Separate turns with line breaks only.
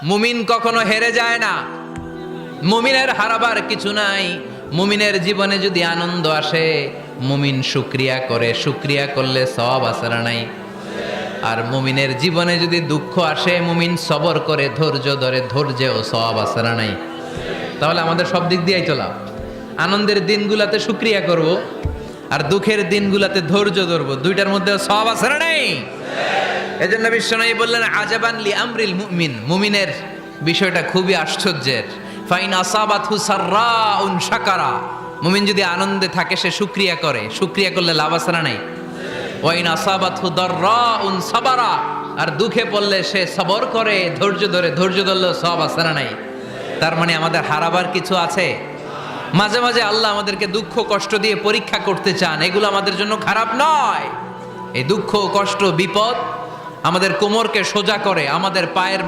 মুমিন কখনো হেরে যায় না, মুমিনের হারাবার কিছু নাই। মুমিনের জীবনে যদি আনন্দ আসে, মুমিন শুকরিয়া করে, শুকরিয়া করলে সওয়াব আছে না নাই? আর মুমিনের জীবনে যদি দুঃখ আসে, মুমিন সবর করে, ধৈর্য ধরে, ধৈর্যেও সওয়াব আছে না নাই? তাহলে আমাদের সব দিক দিয়েই তো লাভ। আনন্দের দিনগুলাতে শুকরিয়া করব, আর দুঃখের দিনগুলাতে ধৈর্য ধরবো, দুইটার মধ্যে সওয়াব আছে না নাই? এজন্য বিশ্বনবী বললেন, আজাবান লি আমরিল মুমিন, মুমিনের বিষয়টা খুবই আশ্চর্যের। ফাইন আসাবাতহু সাররাউন শাকারা, মুমিন যদি আনন্দে থাকে সে শুকরিয়া করে, শুকরিয়া করলে লাভ আছে না নাই? ওয়াইন আসাবাতহু দাররাউন সাবারা, আর দুঃখে পড়লে সে সবর করে, ধৈর্য ধরে, ধৈর্য ধরলে সওয়াব আছে না নাই? তার মানে আমাদের হারাবার কিছু আছে। মাঝে মাঝে আল্লাহ আমাদেরকে দুঃখ কষ্ট দিয়ে পরীক্ষা করতে চান, এগুলো আমাদের জন্য খারাপ নয়। এই দুঃখ কষ্ট বিপদ আমাদের কোমরকে সোজা করে, আমাদের পায়ের